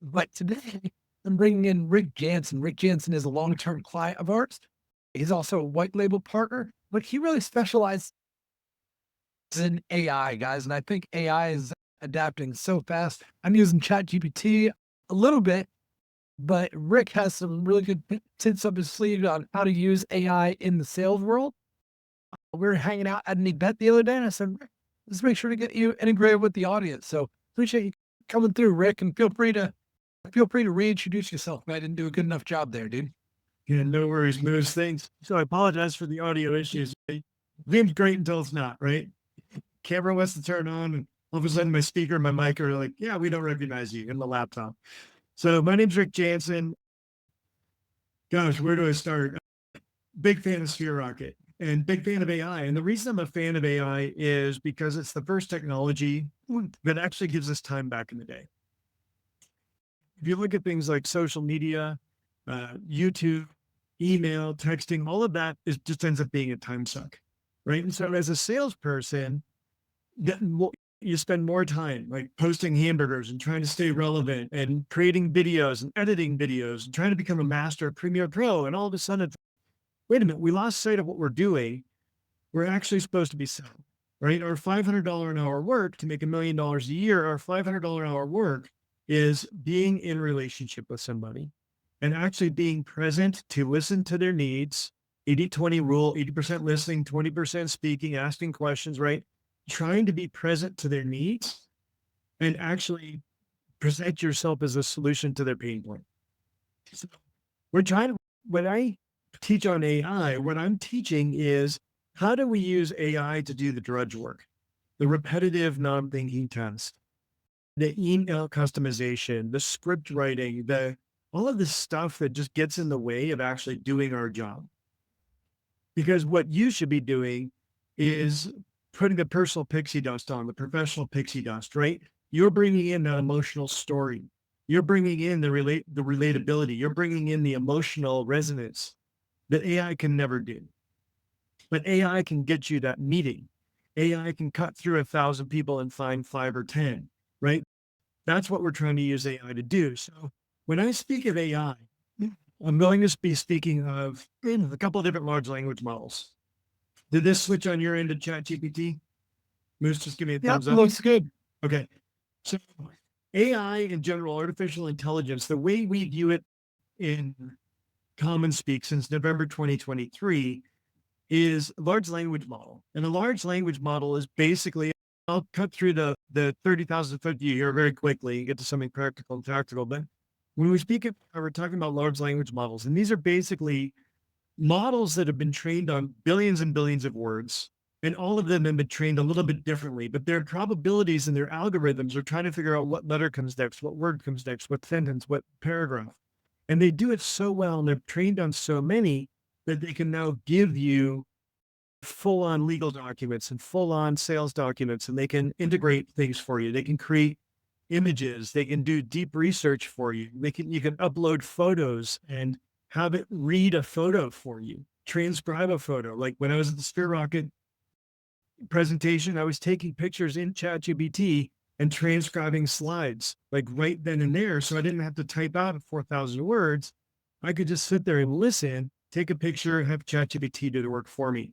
But today, I'm bringing in Rick Jansen. Rick Jansen is a long-term client of ours. He's also a white label partner, but he really specializes in AI, guys. And I think AI is adapting so fast. I'm using ChatGPT a little bit, but Rick has some really good tips up his sleeve on how to use AI in the sales world. We were hanging out at an event the other day, and I said, "Rick, let's make sure to get you integrated with the audience." So appreciate you coming through, Rick, and feel free to reintroduce yourself. I didn't do a good enough job there, dude. Yeah, no worries, moves things. So I apologize for the audio issues. Seems great until it's not, right? Camera wants to turn on, and all of a sudden my speaker and my mic are like, yeah, we don't recognize you in the laptop. So my name's Rick Jansen. Gosh, where do I start? Big fan of Sphere Rocket and big fan of AI. And the reason I'm a fan of AI is because it's the first technology that actually gives us time back in the day. If you look at things like social media, YouTube, email, texting, all of that is just ends up being a time suck, right? And so as a salesperson, you spend more time like posting hamburgers and trying to stay relevant and creating videos and editing videos and trying to become a master of Premiere Pro. And all of a sudden, wait a minute, we lost sight of what we're doing. We're actually supposed to be selling, right? Our $500 an hour work to make $1 million a year, our $500 an hour work is being in relationship with somebody and actually being present to listen to their needs. 80-20 rule, 80% listening, 20% speaking, asking questions, right? Trying to be present to their needs and actually present yourself as a solution to their pain point. So when I teach on AI, what I'm teaching is how do we use AI to do the drudge work, the repetitive non-thinking tasks, the email customization, the script writing, all of this stuff that just gets in the way of actually doing our job. Because what you should be doing is putting the personal pixie dust on, the professional pixie dust, right? You're bringing in that emotional story. You're bringing in the relatability. You're bringing in the emotional resonance that AI can never do. But AI can get you that meeting. AI can cut through 1,000 people and find 5 or 10, right? That's what we're trying to use AI to do. So when I speak of AI, I'm going to be speaking of a couple of different large language models. Did this switch on your end of ChatGPT? Moose, just give me a Yep, thumbs up. looks good. Okay. So AI in general, artificial intelligence, the way we view it in common speak since November 2023 is a large language model. And a large language model is basically, I'll cut through the 30,000 foot view here very quickly and get to something practical and tactical. But when we're talking about large language models, and these are basically models that have been trained on billions and billions of words, and all of them have been trained a little bit differently, but their probabilities and their algorithms are trying to figure out what letter comes next, what word comes next, what sentence, what paragraph. And they do it so well, and they're trained on so many that they can now give you full-on legal documents and full-on sales documents, and they can integrate things for you. They can create images. They can do deep research for you. You can upload photos and have it read a photo for you, transcribe a photo. Like when I was at the Sphere Rocket presentation, I was taking pictures in ChatGPT and transcribing slides like right then and there. So I didn't have to type out 4,000 words. I could just sit there and listen, take a picture, and have ChatGPT do the work for me.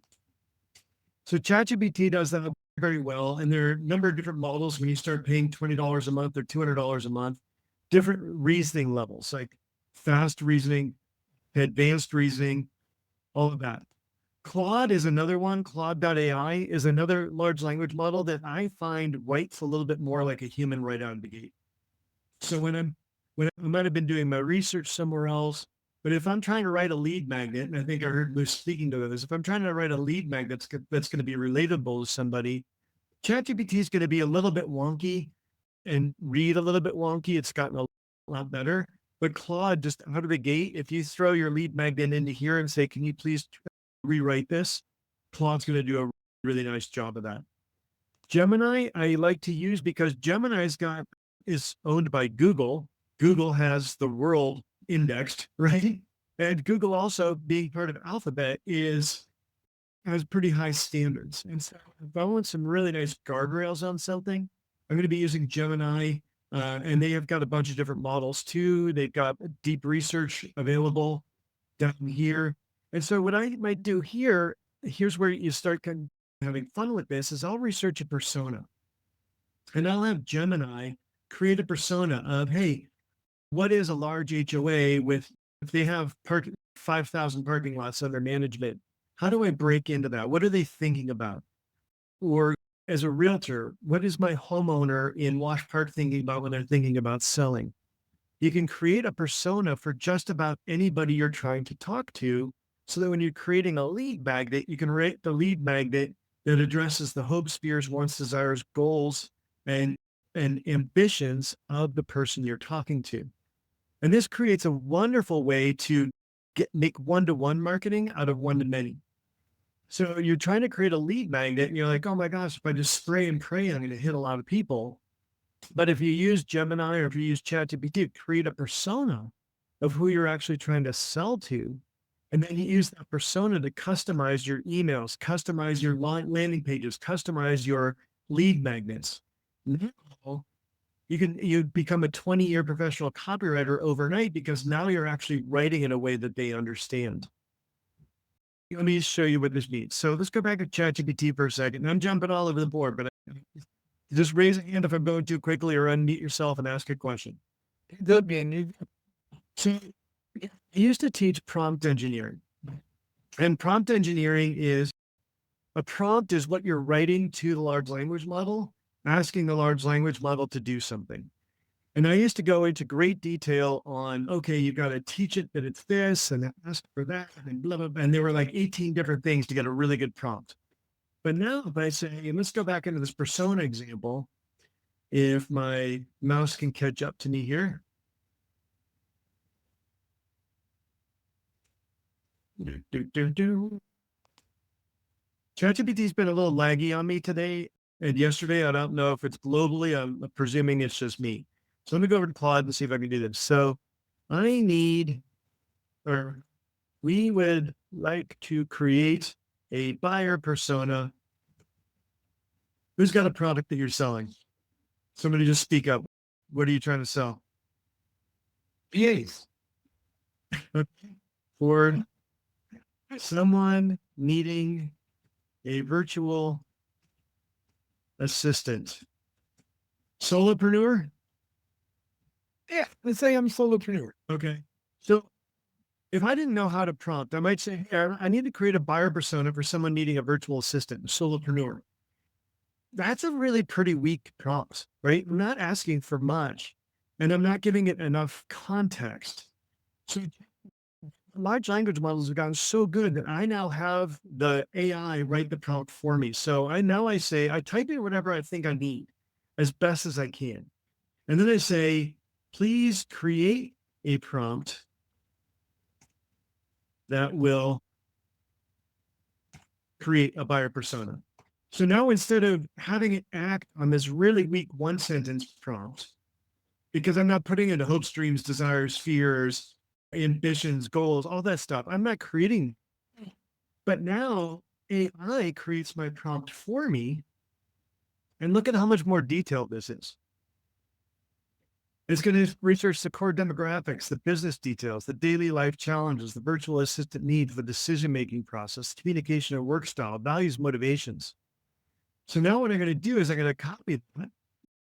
So ChatGPT does that very well. And there are a number of different models when you start paying $20 a month or $200 a month, different reasoning levels, like fast reasoning, advanced reasoning, all of that. Claude is another one. Claude.ai is another large language model that I find writes a little bit more like a human right out of the gate. So when I might have been doing my research somewhere else, but if I'm trying to write a lead magnet, and I think I heard Moose speaking to this, if I'm trying to write a lead magnet that's going to be relatable to somebody, ChatGPT is going to be a little bit wonky and read a little bit wonky. It's gotten a lot better. But Claude, just out of the gate, if you throw your lead magnet into here and say, can you please rewrite this? Claude's going to do a really nice job of that. Gemini, I like to use because Gemini's is owned by Google. Google has the world indexed, right? And Google also being part of Alphabet has pretty high standards. And so if I want some really nice guardrails on something, I'm going to be using Gemini. And they have got a bunch of different models too. They've got deep research available down here. And so what I might do here, here's where you start kind of having fun with this, is I'll research a persona and I'll have Gemini create a persona of, hey, what is a large HOA with, if they have 5,000 parking lots under management, how do I break into that? What are they thinking about? Or as a realtor, what is my homeowner in Wash Park thinking about when they're thinking about selling? You can create a persona for just about anybody you're trying to talk to, so that when you're creating a lead magnet, you can rate the lead magnet that addresses the hopes, fears, wants, desires, goals, and ambitions of the person you're talking to. And this creates a wonderful way to make one-to-one marketing out of one-to-many. So you're trying to create a lead magnet and you're like, oh my gosh, if I just spray and pray, I'm going to hit a lot of people. But if you use Gemini or if you use ChatGPT, create a persona of who you're actually trying to sell to. And then you use that persona to customize your emails, customize your landing pages, customize your lead magnets. Now you become a 20-year professional copywriter overnight, because now you're actually writing in a way that they understand. Let me show you what this means. So let's go back to ChatGPT for a second. I'm jumping all over the board, but just raise a hand if I'm going too quickly, or unmute yourself and ask a question. Good man. So I used to teach prompt engineering, and prompt engineering is, a prompt is what you're writing to the large language model, asking the large language model to do something. And I used to go into great detail on, okay, you've got to teach it that it's this and ask for that and blah, blah, blah. And there were like 18 different things to get a really good prompt. But now if I say, and let's go back into this persona example, if my mouse can catch up to me here. ChatGPT's been a little laggy on me today and yesterday. I don't know if it's globally. I'm presuming it's just me. So let me go over to Claude and see if I can do this. So I need, or we would like to create a buyer persona. Who's got a product that you're selling? Somebody just speak up. What are you trying to sell? VAs. For someone needing a virtual assistant. Solopreneur? Yeah, let's say I'm a solopreneur. Okay. So if I didn't know how to prompt, I might say, hey, I need to create a buyer persona for someone needing a virtual assistant, a solopreneur. That's a really pretty weak prompt, right? I'm not asking for much, and I'm not giving it enough context. So large language models have gotten so good that I now have the AI write the prompt for me. So I say, I type in whatever I think I need as best as I can. And then I say, please create a prompt that will create a buyer persona. So now instead of having it act on this really weak one sentence prompt, because I'm not putting in hopes, dreams, desires, fears, ambitions, goals, all that stuff, I'm not creating. But now AI creates my prompt for me. And look at how much more detailed this is. It's going to research the core demographics, the business details, the daily life challenges, the virtual assistant needs, the decision-making process, communication and work style, values, motivations. So now what I'm going to do is I'm going to copy that.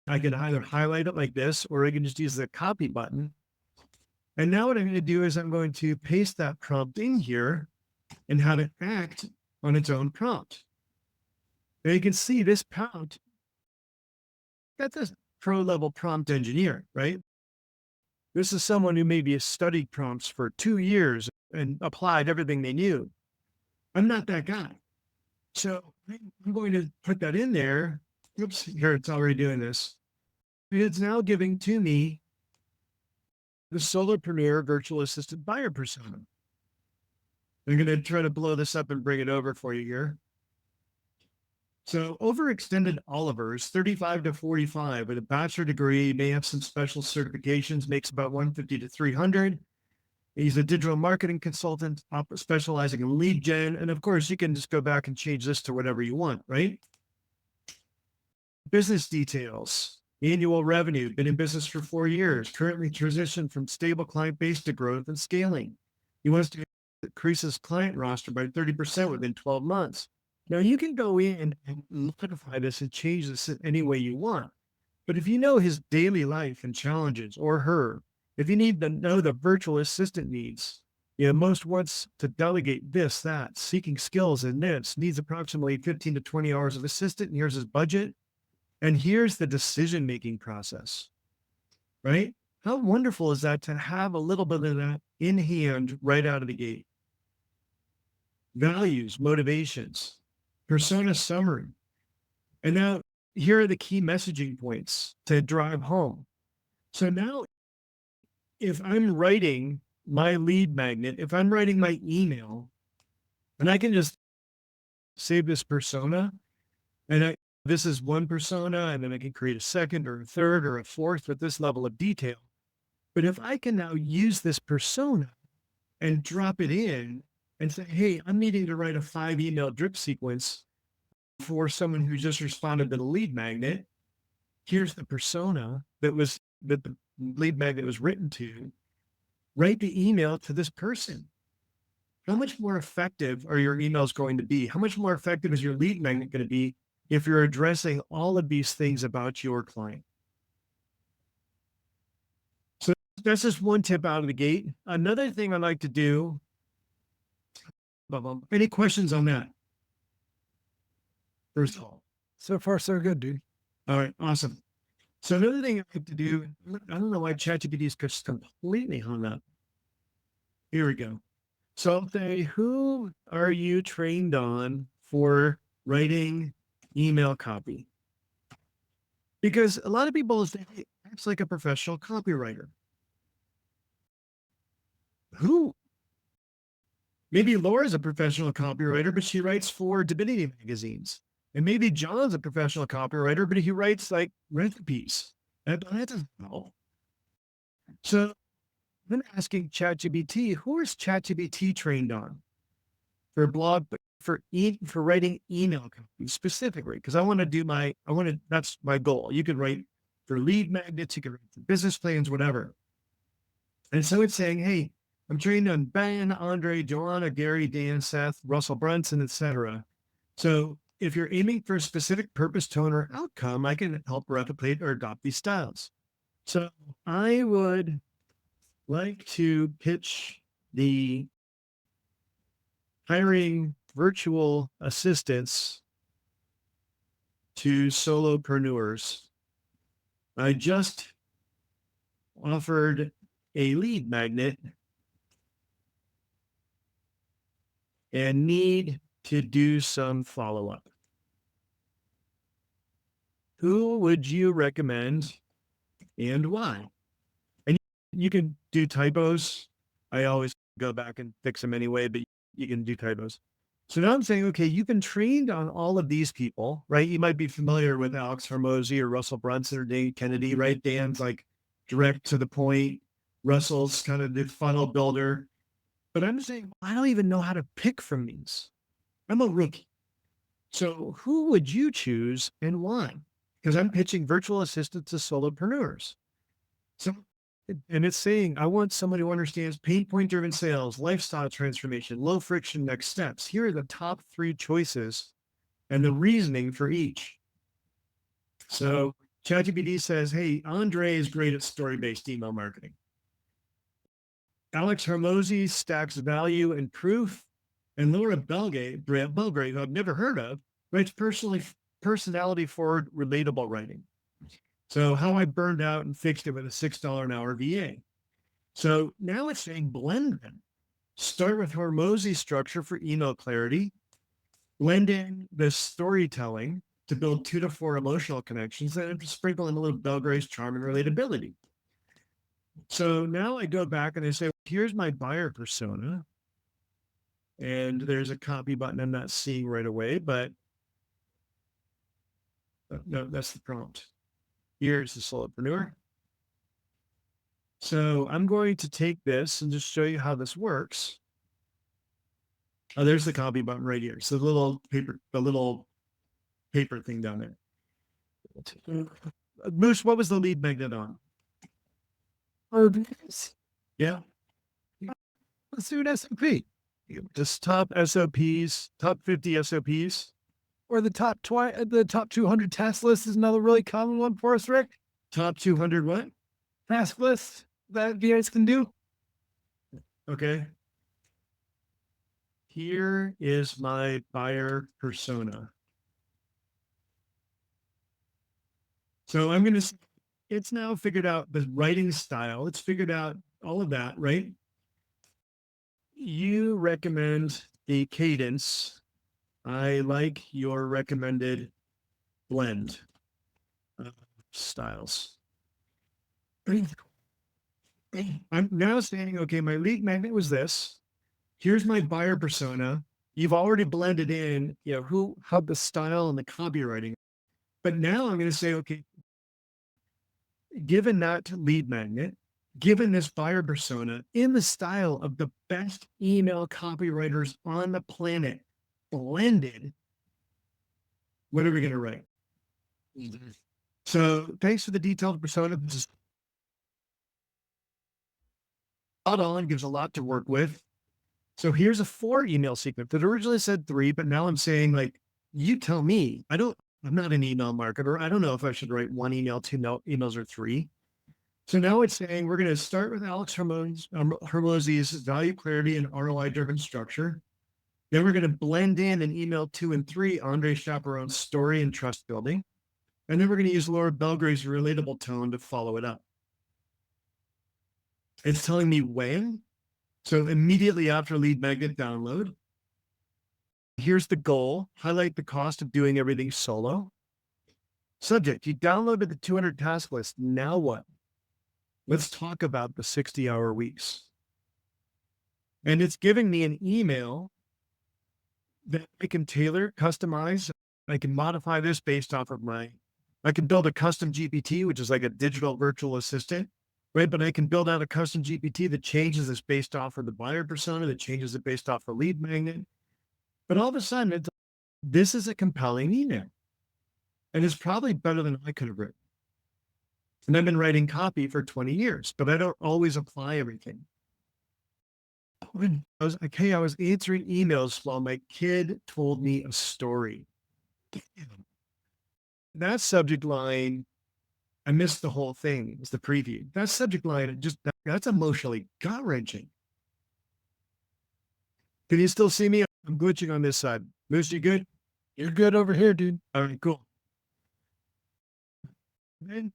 I can either highlight it like this, or I can just use the copy button. And now what I'm going to do is I'm going to paste that prompt in here and have it act on its own prompt. And you can see this prompt, that's a pro-level prompt engineer, right? This is someone who maybe has studied prompts for 2 years and applied everything they knew. I'm not that guy. So I'm going to put that in there. Oops, here it's already doing this. It's now giving to me the solopreneur virtual assistant buyer persona. I'm going to try to blow this up and bring it over for you here. So overextended Oliver is 35 to 45 with a bachelor degree, may have some special certifications, makes about 150 to 300. He's a digital marketing consultant specializing in lead gen. And of course, you can just go back and change this to whatever you want, right? Business details. Annual revenue, been in business for 4 years, currently transitioned from stable client base to growth and scaling. He wants to increase his client roster by 30% within 12 months. Now you can go in and modify this and change this any way you want. But if you know his daily life and challenges, or her, if you need to know the virtual assistant needs, most wants to delegate this, that, seeking skills in this, needs approximately 15 to 20 hours of assistant, and here's his budget, and here's the decision-making process, right? How wonderful is that to have a little bit of that in hand right out of the gate? Values, motivations, persona summary. And now here are the key messaging points to drive home. So now if I'm writing my lead magnet, if I'm writing my email, and I can just save this persona, and this is one persona, and then I can create a second or a third or a fourth with this level of detail. But if I can now use this persona and drop it in and say, hey, I'm needing to write a 5 email drip sequence for someone who just responded to the lead magnet. Here's the persona that the lead magnet was written to. Write the email to this person. How much more effective are your emails going to be? How much more effective is your lead magnet going to be if you're addressing all of these things about your client? So that's just one tip out of the gate. Another thing I like to do. Any questions on that? First of all. So far, so good, dude. All right, awesome. So another thing I like to do, I don't know why ChatGPT is just completely hung up. Here we go. So I'll say, who are you trained on for writing email copy? Because a lot of people say, hey, acts like a professional copywriter. Who? Maybe Laura's a professional copywriter, but she writes for divinity magazines. And maybe John's a professional copywriter, but he writes like recipes. That doesn't help. So I'm asking ChatGPT, who is ChatGPT trained on for for writing email copy specifically? Because that's my goal. You could write for lead magnets, you could write for business plans, whatever. And so it's saying, hey, I'm trained on Ben, Andre, Joanna, Gary, Dan, Seth, Russell Brunson, etc. So if you're aiming for a specific purpose, tone, or outcome, I can help replicate or adopt these styles. So I would like to pitch the hiring virtual assistants to solopreneurs. I just offered a lead magnet and need to do some follow-up. Who would you recommend and why? And you can do typos. I always go back and fix them anyway, but you can do typos. So now I'm saying, okay, you've been trained on all of these people, right? You might be familiar with Alex Hormozy or Russell Brunson or Dane Kennedy, right? Dan's like direct to the point. Russell's kind of the funnel builder. But I'm saying, I don't even know how to pick from these. I'm a rookie. So who would you choose and why? Because I'm pitching virtual assistants to solopreneurs. So, and it's saying, I want somebody who understands pain point driven sales, lifestyle transformation, low friction next steps. Here are the top 3 choices and the reasoning for each. So ChatGPT says, hey, Andre is great at story-based email marketing. Alex Hormozy stacks value and proof. And Laura Belgrave, who I've never heard of, writes personality forward, relatable writing. So how I burned out and fixed it with a $6 an hour VA. So now it's saying blend them. Start with Hormozy's structure for email clarity. Blend in the storytelling to build 2 to 4 emotional connections, and sprinkle in a little Belgrave's charm and relatability. So now I go back and I say, here's my buyer persona. And there's a copy button I'm not seeing right away, but no, that's the prompt. Here's the solopreneur. So I'm going to take this and just show you how this works. Oh, there's the copy button right here. So the little paper thing down there. Moose, what was the lead magnet on? Or Yeah. let's do an SOP Just top SOPs, top 50 SOPs, or the top 200 task list is another really common one for us, Rick. top 200 what? Task list that VAs can do. Okay. Here is my buyer persona. So I'm going to, it's now figured out the writing style. It's figured out all of that, right? You recommend the cadence. I like your recommended blend of styles. I'm now saying, okay, my lead magnet was this. Here's my buyer persona. You've already blended in, how the style and the copywriting. But now I'm going to say, okay, given that lead magnet, given this buyer persona in the style of the best email copywriters on the planet, blended, what are we going to write? So thanks for the detailed persona. This is spot on, gives a lot to work with. So here's a 4 email sequence that originally said 3, but now I'm saying, like, you tell me. I'm not an email marketer. I don't know if I should write 1 email, 2 emails, or 3. So now it's saying we're going to start with Alex Hermosi's value, clarity, and ROI driven structure. Then we're going to blend in email 2 and 3, Andre Chaperone's story and trust building. And then we're going to use Laura Belgrave's relatable tone to follow it up. It's telling me when. So immediately after lead magnet download, here's the goal. Highlight the cost of doing everything solo. Subject, you downloaded the 200 task list. Now what? Let's talk about the 60-hour weeks. And it's giving me an email that I can tailor, customize. I can modify this based off of I can build a custom GPT, which is like a digital virtual assistant, right? But I can build out a custom GPT that changes this based off of the buyer persona, that changes it based off the lead magnet. But all of a sudden, this is a compelling email. And it's probably better than I could have written. And I've been writing copy for 20 years, but I don't always apply everything. I was answering emails while my kid told me a story. That subject line, I missed the whole thing. It's the preview. That subject line, that's emotionally gut-wrenching. Can you still see me? I'm glitching on this side. Moose, you good? You're good over here, dude. All right, cool. Then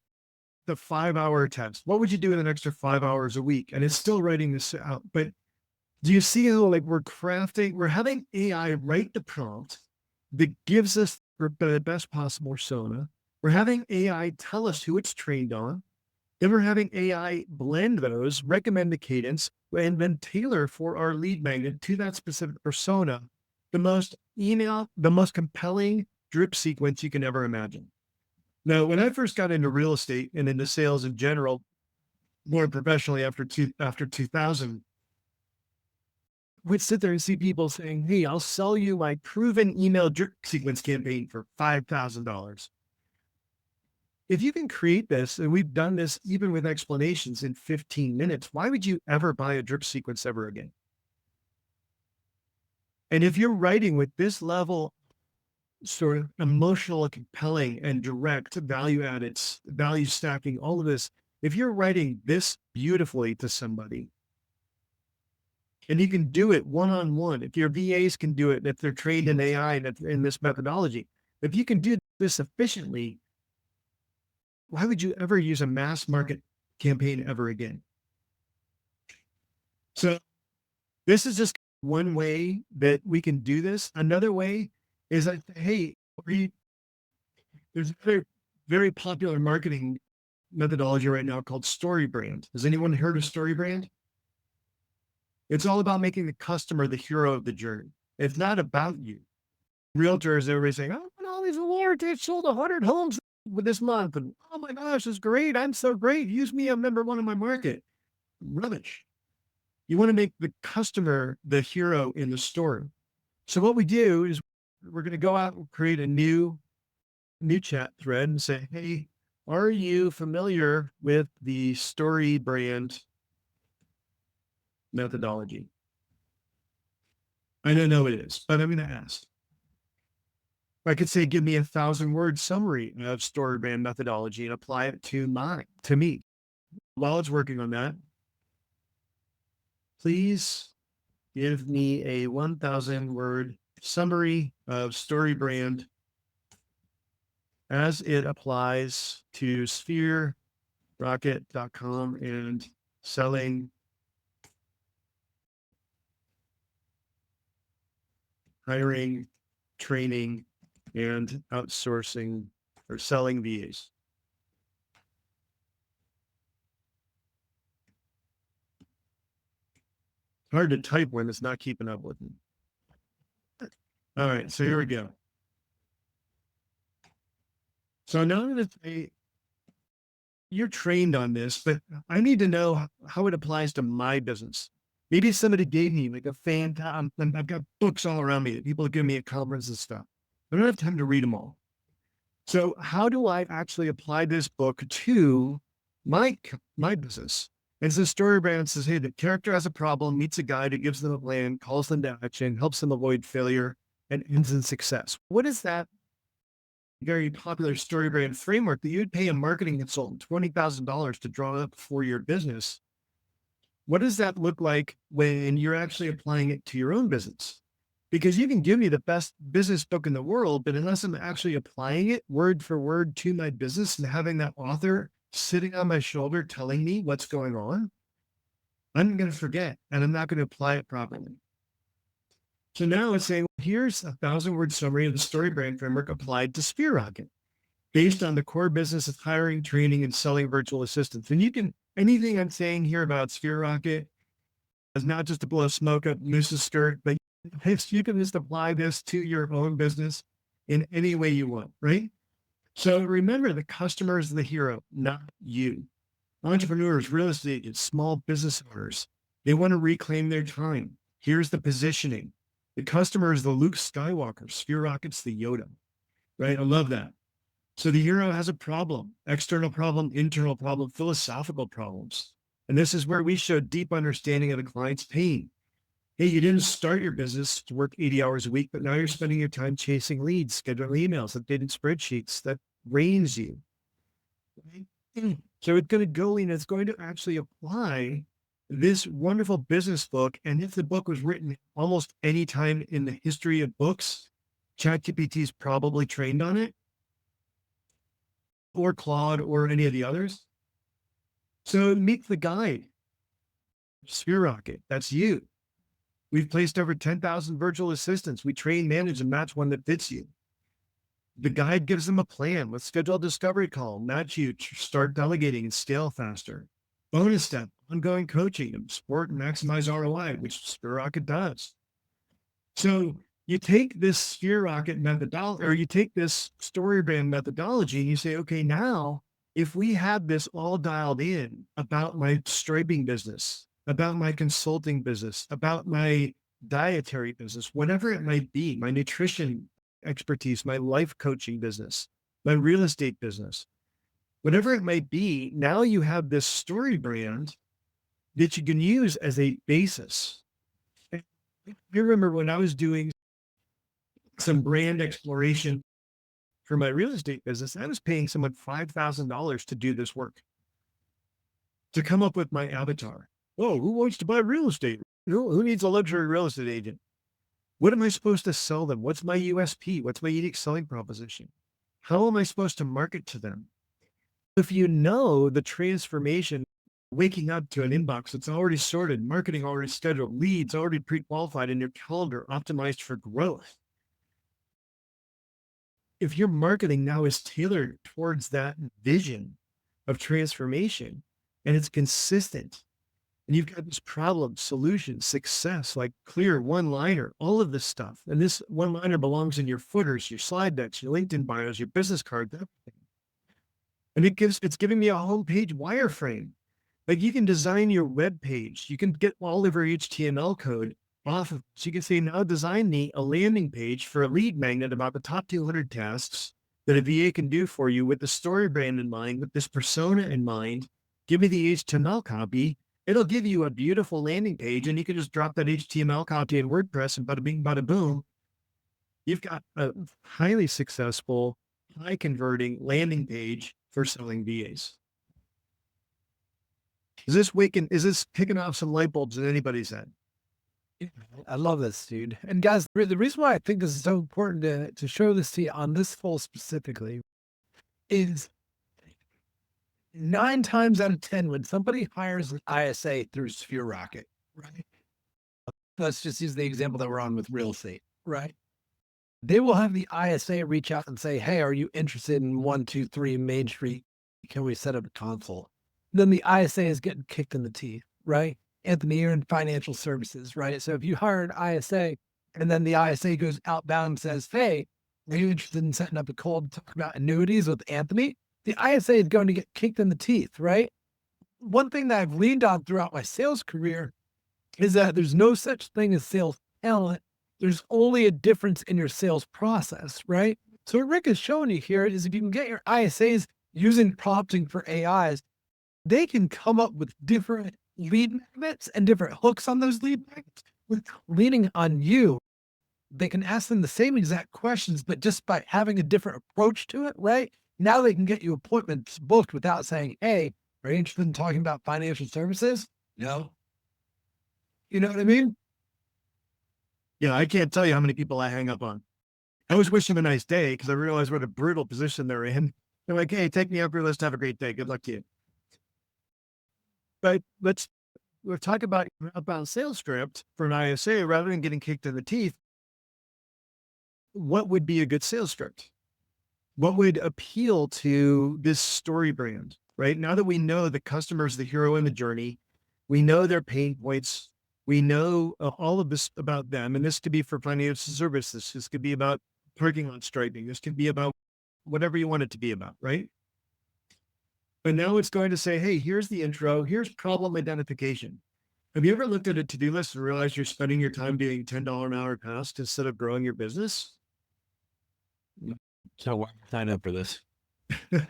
the 5-hour test. What would you do in an extra 5 hours a week? And it's still writing this out. But do you see how, like, we're having AI write the prompt that gives us the best possible persona. We're having AI tell us who it's trained on. Then we're having AI blend those, recommend the cadence, and then tailor for our lead magnet to that specific persona the most compelling drip sequence you can ever imagine. Now, when I first got into real estate and into sales in general, more professionally after 2000, we'd sit there and see people saying, hey, I'll sell you my proven email drip sequence campaign for $5,000. If you can create this, and we've done this even with explanations in 15 minutes, why would you ever buy a drip sequence ever again? And if you're writing with this level, sort of emotional, compelling, and direct value added, value stacking, all of this, if you're writing this beautifully to somebody, and you can do it one-on-one, if your VAs can do it, if they're trained in AI and in this methodology, if you can do this efficiently, why would you ever use a mass market campaign ever again? So this is just one way that we can do this. Another way is that, hey, there's a very, very popular marketing methodology right now called Storybrand. Has anyone heard of Storybrand? It's all about making the customer the hero of the journey. It's not about you. Realtors, everybody's saying, oh, all these awards, they've sold 100 homes with this month. And oh my gosh, it's great. I'm so great. Use me. I'm number one in my market. Rubbish. You want to make the customer the hero in the story. So what we do is we're going to go out and create a new chat thread and say, hey, Are you familiar with the Storybrand methodology? I don't know it is, but I'm going to ask. I could say, give me 1,000 word summary of Storybrand methodology and apply it to me. While it's working on that, please give me a 1,000 word summary of Storybrand as it applies to sphererocket.com and selling, hiring, training, and outsourcing or selling VAs. Hard to type when it's not keeping up with me. All right, so here we go. So now that you're trained on this, but I need to know how it applies to my business. Maybe somebody gave me like a fan. I've got books all around me that people give me at conferences and stuff. I don't have time to read them all. So how do I actually apply this book to my business? And so Storybrand says, hey, the character has a problem, meets a guide who gives them a plan, calls them to action, helps them avoid failure, and ends in success. What is that very popular Storybrand framework that you'd pay a marketing consultant $20,000 to draw up for your business? What does that look like when you're actually applying it to your own business? Because you can give me the best business book in the world, but unless I'm actually applying it word for word to my business and having that author sitting on my shoulder telling me what's going on, I'm going to forget and I'm not going to apply it properly. So now it's saying, here's 1,000 word summary of the Storybrand framework applied to Sphere Rocket based on the core business of hiring, training, and selling virtual assistants. And you can, anything I'm saying here about Sphere Rocket is not just to blow smoke up Moose's skirt, but you can just apply this to your own business in any way you want, right? So remember, the customer is the hero, not you. Entrepreneurs, real estate agents, small business owners, they want to reclaim their time. Here's the positioning. The customer is the Luke Skywalker, Sphere Rocket's the Yoda, right? I love that. So the hero has a problem, external problem, internal problem, philosophical problems. And this is where we show deep understanding of the client's pain. Hey, you didn't start your business to work 80 hours a week, but now you're spending your time chasing leads, scheduling emails, updating spreadsheets. That drains you. Right? So it's going to go in, it's going to actually apply this wonderful business book. And if the book was written almost any time in the history of books, ChatGPT is probably trained on it, or Claude, or any of the others. So meet the guide, Sphere Rocket. That's you. We've placed over 10,000 virtual assistants. We train, manage, and match one that fits you. The guide gives them a plan. Let's schedule a discovery call, match you, start delegating and scale faster. Bonus step, ongoing coaching and support and maximize ROI, which Sphere Rocket does. So you take this Sphere Rocket methodology, or you take this Storybrand methodology, and you say, okay, now if we have this all dialed in about my striping business, about my consulting business, about my dietary business, whatever it might be, my nutrition expertise, my life coaching business, my real estate business, whatever it might be, now you have this Storybrand that you can use as a basis. And you remember when I was doing some brand exploration for my real estate business, I was paying someone $5,000 to do this work, to come up with my avatar. Oh, who wants to buy real estate? Who needs a luxury real estate agent? What am I supposed to sell them? What's my USP? What's my unique selling proposition? How am I supposed to market to them? If you know the transformation, waking up to an inbox that's already sorted, marketing already scheduled, leads already pre-qualified in your calendar, optimized for growth. If your marketing now is tailored towards that vision of transformation and it's consistent, and you've got this problem, solution, success, like clear one-liner, all of this stuff. And this one-liner belongs in your footers, your slide decks, your LinkedIn bios, your business cards, everything. And it's giving me a homepage wireframe. Like you can design your web page. You can get all of your HTML code off of, so you can say, now design me a landing page for a lead magnet about the top 200 tasks that a VA can do for you with the story brand in mind, with this persona in mind. Give me the HTML copy. It'll give you a beautiful landing page, and you can just drop that HTML copy in WordPress, and bada bing, bada boom, you've got a highly successful, high converting landing page for selling VAs. Is this picking off some light bulbs in anybody's head? Yeah, I love this, dude. And guys, the reason why I think this is so important to show this to you on this full specifically is 9 times out of 10, when somebody hires an ISA through Sphere Rocket, right? Let's just use the example that we're on with real estate, right? They will have the ISA reach out and say, "Hey, are you interested in 123 Main Street? Can we set up a consult?" Then the ISA is getting kicked in the teeth, right? Anthony, you're in financial services, right? So if you hire an ISA and then the ISA goes outbound and says, "Hey, are you interested in setting up a call to talk about annuities with Anthony?" The ISA is going to get kicked in the teeth, right? One thing that I've leaned on throughout my sales career is that there's no such thing as sales talent. There's only a difference in your sales process, right? So what Rick is showing you here is if you can get your ISAs using prompting for AIs, they can come up with different lead magnets and different hooks on those lead magnets with leaning on you. They can ask them the same exact questions, but just by having a different approach to it, right? Now they can get you appointments booked without saying, "Hey, are you interested in talking about financial services?" No. You know what I mean? Yeah, I can't tell you how many people I hang up on. I always wish them a nice day because I realize what a brutal position they're in. They're like, "Hey, take me up your list. Have a great day. Good luck to you." But we'll talk about outbound sales script for an ISA rather than getting kicked in the teeth. What would be a good sales script? What would appeal to this story brand, right? Now that we know the customer is the hero in the journey, we know their pain points, we know all of this about them. And this could be for financial services. This could be about parking lot striping. This could be about whatever you want it to be about, right? But now it's going to say, "Hey, here's the intro. Here's problem identification." Have you ever looked at a to-do list and realized you're spending your time doing $10 an hour tasks instead of growing your business? So why I signed up for this? What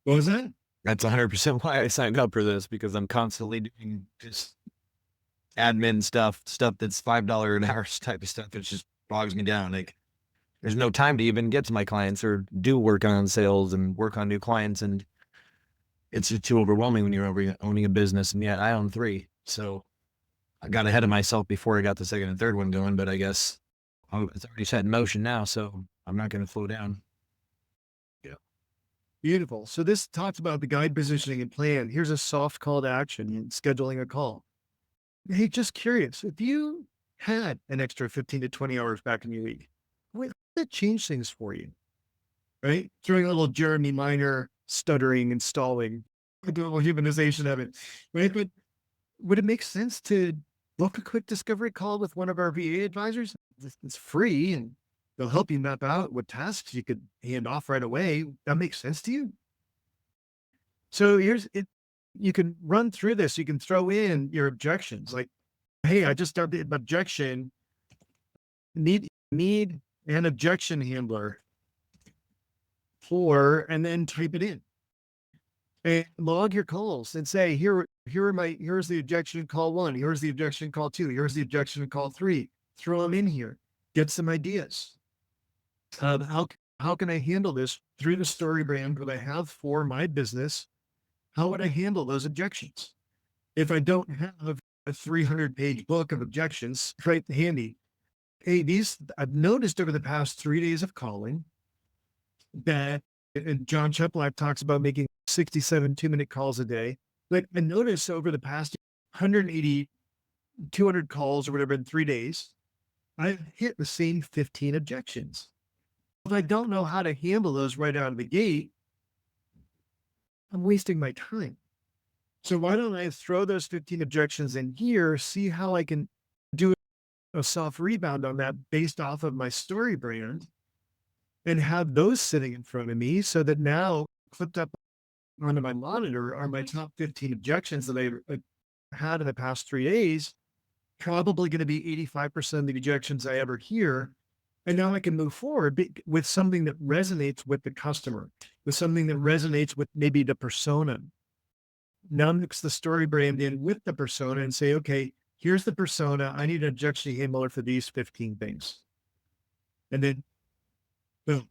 was that? That's 100% why I signed up for this, because I'm constantly doing just admin stuff that's $5 an hour type of stuff. It just bogs me down. Like, there's no time to even get to my clients or do work on sales and work on new clients. And it's just too overwhelming when you're owning a business. And yet I own 3. So I got ahead of myself before I got the second and third one going, but I guess it's already set in motion now. So I'm not going to slow down. Beautiful. So this talks about the guide, positioning, and plan. Here's a soft call to action in scheduling a call. Hey, just curious, if you had an extra 15 to 20 hours back in your week, would that change things for you? Right? Throwing a little Jeremy Minor stuttering and stalling, a little humanization of it, right? But would it make sense to book a quick discovery call with one of our VA advisors? It's free and they'll help you map out what tasks you could hand off right away. That makes sense to you? So here's it. You can run through this. You can throw in your objections like, "Hey, I just started an objection. Need an objection handler for," and then type it in and log your calls and say, here's the objection call 1. Here's the objection call 2. Here's the objection call 3. Throw them in here. Get some ideas. How can I handle this through the story brand that I have for my business? How would I handle those objections? If I don't have a 300-page book of objections right handy, hey, I've noticed over the past 3 days of calling that, and John Cheplack talks about making 67 2-minute calls a day. Like, I noticed over the past 180, 200 calls or whatever in 3 days, I've hit the same 15 objections. If I don't know how to handle those right out of the gate, I'm wasting my time. So why don't I throw those 15 objections in here, see how I can do a soft rebound on that based off of my story brand, and have those sitting in front of me so that now flipped up onto my monitor are my top 15 objections that I had in the past 3 days, probably going to be 85% of the objections I ever hear. And now I can move forward with something that resonates with the customer, with something that resonates with maybe the persona. Now mix the story brand in with the persona and say, okay, here's the persona. I need an objection handler for these 15 things. And then boom.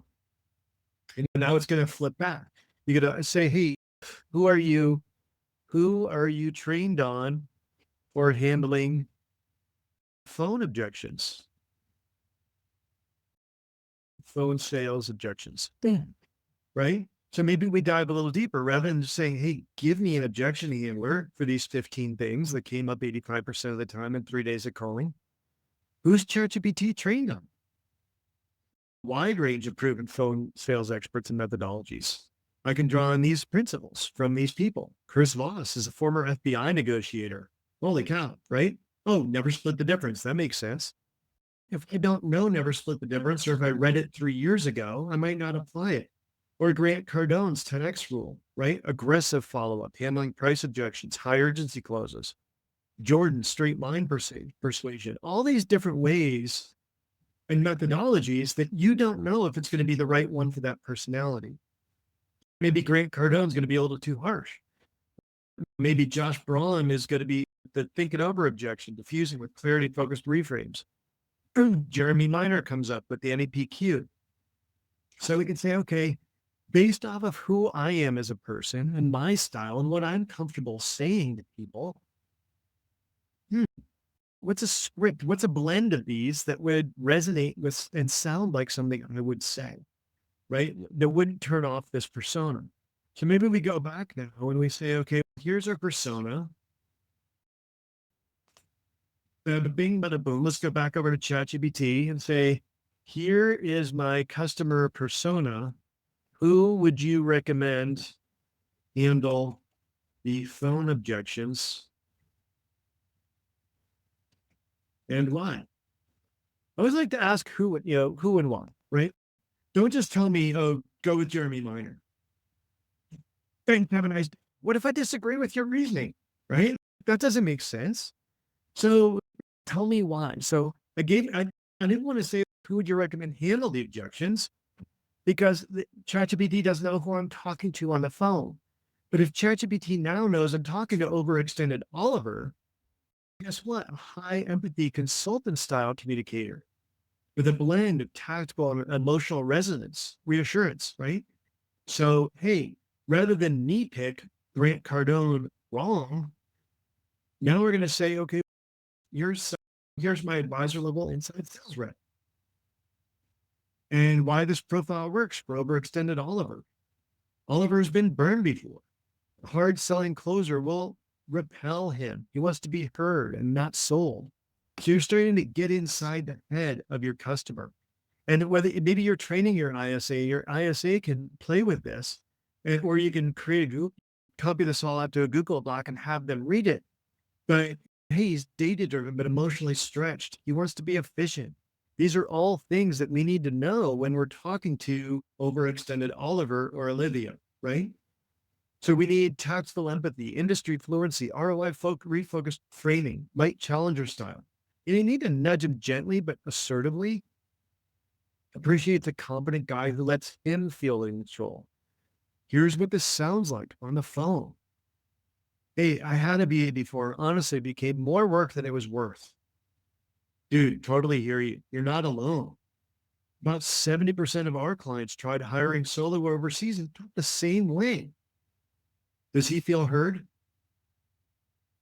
And now it's going to flip back. You're going to say, hey, who are you? Who are you trained on for handling phone objections? Phone sales objections. Right? So maybe we dive a little deeper rather than just saying, hey, give me an objection handler for these 15 things that came up 85% of the time in 3 days of calling. Who's ChatGPT trained on? Wide range of proven phone sales experts and methodologies. I can draw on these principles from these people. Chris Voss is a former FBI negotiator. Holy cow, right? Oh, never split the difference. That makes sense. If I don't know never split the difference, or if I read it 3 years ago, I might not apply it. Or Grant Cardone's 10X rule, right? Aggressive follow-up, handling price objections, high urgency closes. Jordan's straight line persuasion. All these different ways and methodologies that you don't know if it's going to be the right one for that personality. Maybe Grant Cardone's going to be a little too harsh. Maybe Josh Braun is going to be the think it over objection, diffusing with clarity focused reframes. Jeremy Miner comes up with the NEPQ. So we can say, okay, based off of who I am as a person and my style and what I'm comfortable saying to people, what's a script? What's a blend of these that would resonate with and sound like something I would say, right? That wouldn't turn off this persona. So maybe we go back now and we say, okay, here's our persona. Bada bing, bada boom. Let's go back over to ChatGPT and say, here is my customer persona. Who would you recommend handle the phone objections and why? I always like to ask who and why, right? Don't just tell me, oh, go with Jeremy Miner. Thanks, have a nice day. What if I disagree with your reasoning, right? That doesn't make sense. So tell me why. So I didn't want to say, who would you recommend handle the objections? Because ChatGPT doesn't know who I'm talking to on the phone. But if ChatGPT now knows I'm talking to overextended Oliver, guess what? A high empathy consultant style communicator with a blend of tactical and emotional resonance, reassurance, right? So, hey, rather than knee pick Grant Cardone wrong, now we're going to say, okay, here's my advisor level inside sales rep. And why this profile works for overextended Oliver. Oliver's been burned before. A hard selling closer will repel him. He wants to be heard and not sold. So you're starting to get inside the head of your customer. And whether maybe you're training your ISA can play with this, or you can create copy this all out to a Google Doc and have them read it. But hey, he's data driven, but emotionally stretched. He wants to be efficient. These are all things that we need to know when we're talking to overextended Oliver or Olivia, right? So we need tactful empathy, industry fluency, ROI refocused framing, light challenger style. And you need to nudge him gently, but assertively. Appreciate the competent guy who lets him feel in control. Here's what this sounds like on the phone. Hey, I had a BA before. Honestly, it became more work than it was worth. Dude, totally hear you. You're not alone. About 70% of our clients tried hiring solo overseas and took the same way. Does he feel heard?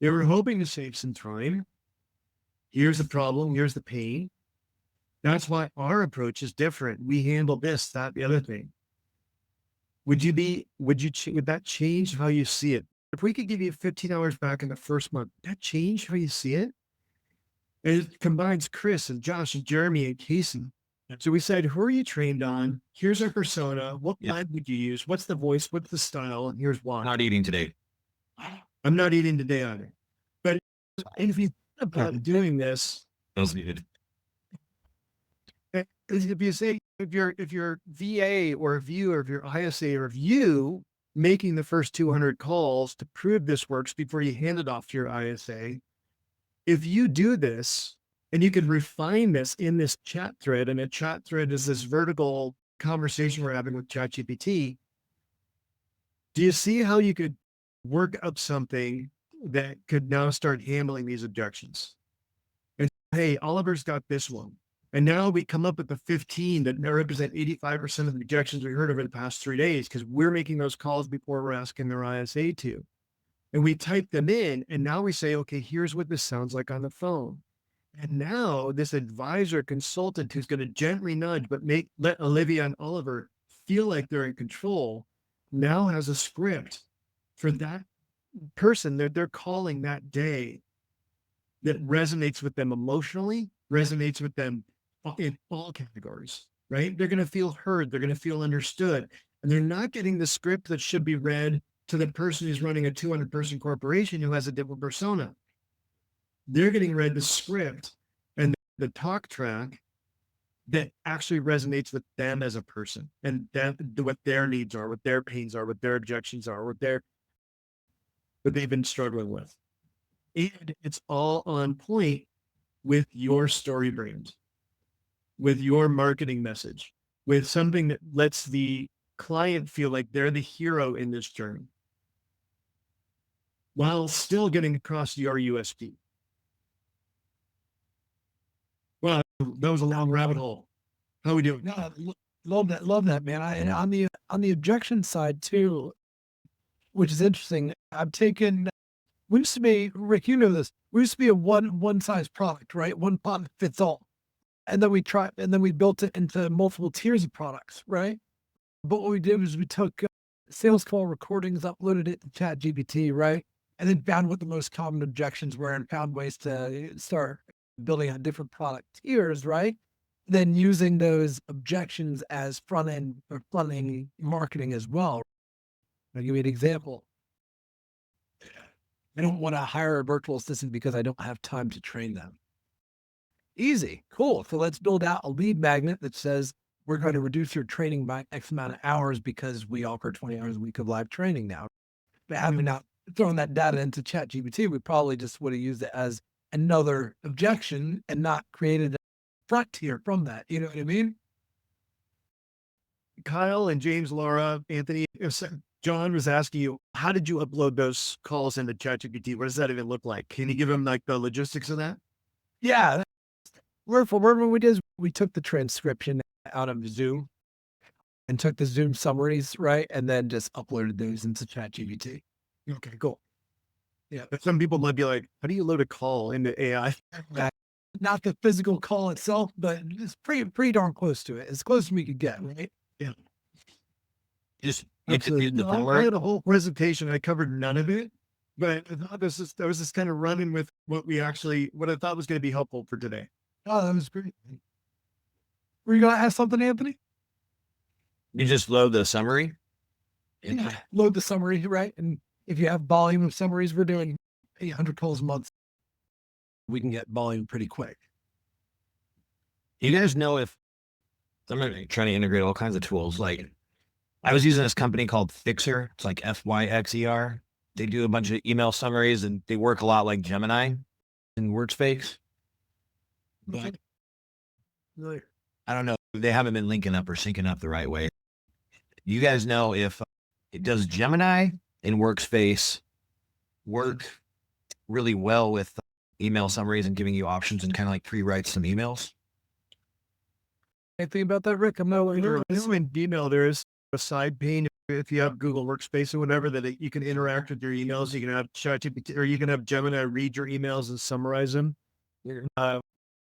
They were hoping to save some time. Here's the problem. Here's the pain. That's why our approach is different. We handle this, that, the other thing. Would that change how you see it? If we could give you 15 hours back in the first month, would that change how you see it? And it combines Chris and Josh and Jeremy and Casey. So we said, who are you trained on? Here's our persona. What line would you use? What's the voice? What's the style? And here's why. Not eating today. I'm not eating today either. But if you think about doing this, Those needed. if you say, if your VA or if your ISA or if you making the first 200 calls to prove this works before you hand it off to your ISA, if you do this And you could refine this in this chat thread. And a chat thread is this vertical conversation we're having with ChatGPT. Do you see how you could work up something that could now start handling these objections? And hey, Oliver's got this one. And now we come up with the 15 that represent 85% of the objections we heard over the past 3 days, because we're making those calls before we're asking their ISA to. And we type them in, and now we say, okay, here's what this sounds like on the phone. And now this advisor consultant who's going to gently nudge, but let Olivia and Oliver feel like they're in control, now has a script for that person that they're calling that day that resonates with them emotionally, resonates with them in all categories, right? They're going to feel heard. They're going to feel understood. And they're not getting the script that should be read to the person who's running a 200-person corporation who has a different persona. They're getting read the script and the talk track that actually resonates with them as a person, and what their needs are, what their pains are, what their objections are, what they've been struggling with. And it's all on point with your story brand, with your marketing message, with something that lets the client feel like they're the hero in this journey, while still getting across your USP. Well, that was a long rabbit hole. How are we doing? No, love that, man. And on the objection side too, which is interesting. I've taken. We used to be, Rick, you know this. We used to be a one size product, right? One product fits all, and then we built it into multiple tiers of products, right? But what we did was we took sales call recordings, uploaded it to ChatGPT, right? And then found what the most common objections were and found ways to start building on different product tiers, right? Then using those objections as front end marketing as well. I'll give you an example. I don't want to hire a virtual assistant because I don't have time to train them. Easy, cool. So let's build out a lead magnet that says we're going to reduce your training by X amount of hours because we offer 20 hours a week of live training now. But having not thrown that data into ChatGPT, we probably just would have used it as another objection and not created a frontier from that. You know what I mean? Kyle and James, Laura, Anthony, John was asking you, how did you upload those calls into ChatGPT? What does that even look like? Can you give him like the logistics of that? Yeah. What we did is we took the transcription out of Zoom and took the Zoom summaries, right? And then just uploaded those into ChatGPT. Okay, cool. Yeah, but some people might be like, how do you load a call into AI? Not the physical call itself, but it's pretty darn close to it. As close as we could get, right? Yeah. Just Absolutely. I had a whole presentation. I covered none of it, but I thought I was just kind of running with what I thought was going to be helpful for today. Oh, that was great. Were you going to ask something, Anthony? You just load the summary. Yeah. Load the summary, right? And if you have volume of summaries, we're doing 800 calls a month. We can get volume pretty quick. You guys know if I'm trying to integrate all kinds of tools. Like I was using this company called Fixer. It's like Fyxer. They do a bunch of email summaries and they work a lot like Gemini in Workspace. But I don't know. They haven't been linking up or syncing up the right way. You guys know if it does Gemini in Workspace work really well with email summaries and giving you options and kind of like pre-write some emails? Anything about that, Rick? I'm not sure. In email, there is a side pane. If you have Google Workspace or whatever, that you can interact with your emails. You can have ChatGPT, or you can have Gemini read your emails and summarize them.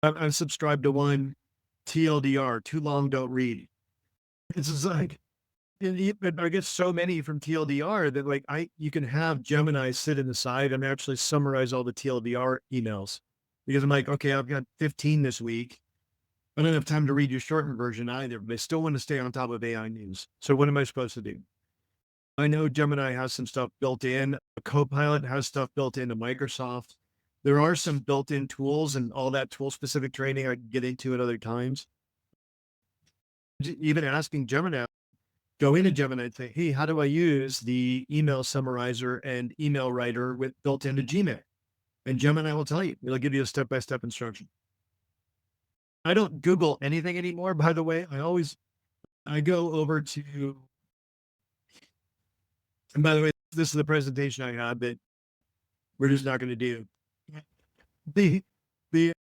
I'm subscribed to one, TLDR, too long, don't read. It's just like, I get so many from TLDR that like you can have Gemini sit in the side and actually summarize all the TLDR emails, because I'm like, okay, I've got 15 this week. I don't have time to read your shortened version either, but I still want to stay on top of AI news. So what am I supposed to do? I know Gemini has some stuff built in. Copilot has stuff built into Microsoft. There are some built-in tools and all that tool-specific training I can get into at other times. Even asking Gemini, go into Gemini and say, hey, how do I use the email summarizer and email writer built into Gmail? And Gemini will tell you. It'll give you a step-by-step instruction. I don't Google anything anymore, by the way. I go over to, and by the way, this is the presentation I had that we're just not going to do. The,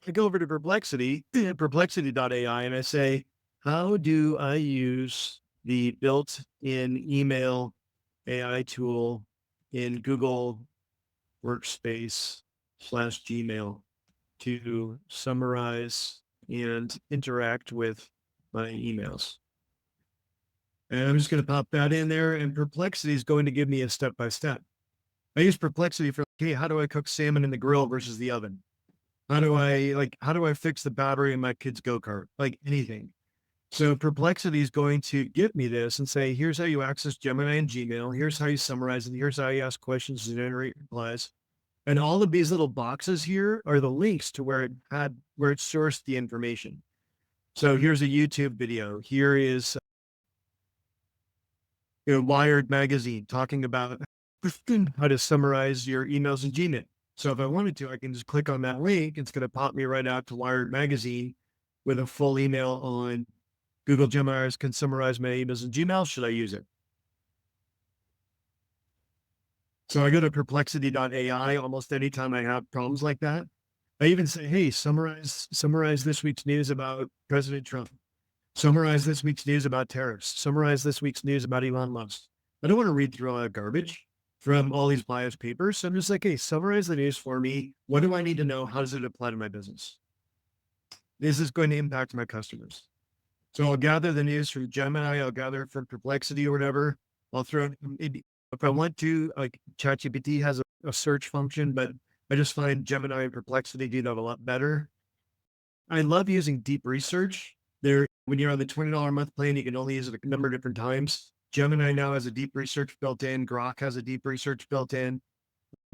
I go over to perplexity.ai, and I say, how do I use the built-in email AI tool in Google Workspace /Gmail to summarize and interact with my emails? And I'm just going to pop that in there, and Perplexity is going to give me a step-by-step. I use Perplexity for, hey, how do I cook salmon in the grill versus the oven? How do I fix the battery in my kid's go-kart? Like anything. So Perplexity is going to give me this and say, here's how you access Gemini and Gmail. Here's how you summarize it. Here's how you ask questions to generate replies. And all of these little boxes here are the links to where it sourced the information. So here's a YouTube video. Here is Wired magazine talking about how to summarize your emails in Gmail. So if I wanted to, I can just click on that link. It's going to pop me right out to Wired magazine with a full email on Google Gemini can summarize my emails in Gmail. Should I use it? So I go to perplexity.ai almost anytime I have problems like that. I even say, hey, summarize this week's news about President Trump. Summarize this week's news about tariffs. Summarize this week's news about Elon Musk. I don't want to read through all that garbage from all these biased papers. So I'm just like, hey, summarize the news for me. What do I need to know? How does it apply to my business? This is going to impact my customers. So I'll gather the news from Gemini. I'll gather it from Perplexity or whatever. I'll throw it, if I want to, like ChatGPT has a search function, but I just find Gemini and Perplexity do that a lot better. I love using deep research. When you're on the $20 a month plan, you can only use it a number of different times. Gemini now has a deep research built in. Grok has a deep research built in.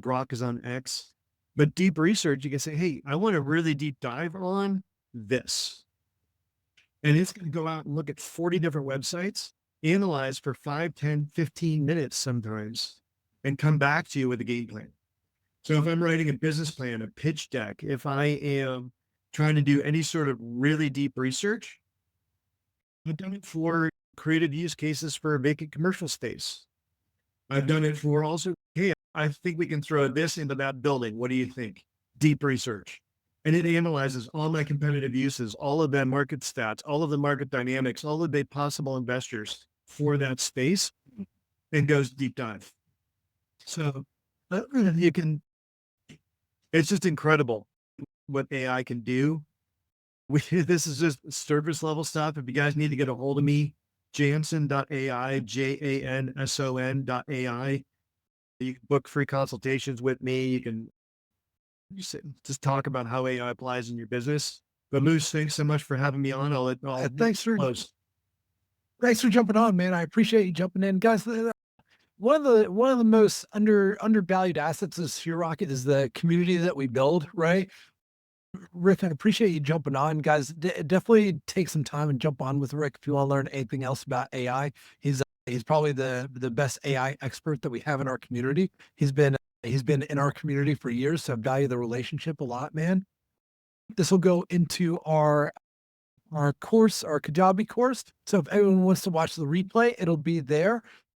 Grok is on X. But deep research, you can say, hey, I want a really deep dive on this. And it's going to go out and look at 40 different websites, analyze for 5, 10, 15 minutes sometimes, and come back to you with a game plan. So if I'm writing a business plan, a pitch deck, if I am trying to do any sort of really deep research, I've done it for created use cases for vacant commercial space. I've done it for also, hey, I think we can throw this into that building. What do you think? Deep research. And it analyzes all my competitive uses, all of the market stats, all of the market dynamics, all of the possible investors for that space, and goes deep dive. So it's just incredible what AI can do. This is just surface level stuff. If you guys need to get a hold of me, Janson.ai, JANSON.ai. You can book free consultations with me. You can just talk about how AI applies in your business. But Moose, thanks so much for having me on. Thanks for close. Thanks for jumping on, man. I appreciate you jumping in, guys. One of the most undervalued assets of SphereRocket is the community that we build, right? Rick, I appreciate you jumping on, guys. Definitely take some time and jump on with Rick if you want to learn anything else about AI. He's probably the best AI expert that we have in our community. He's been in our community for years, so I value the relationship a lot, man. This will go into our course, our Kajabi course. So if anyone wants to watch the replay, it'll be there.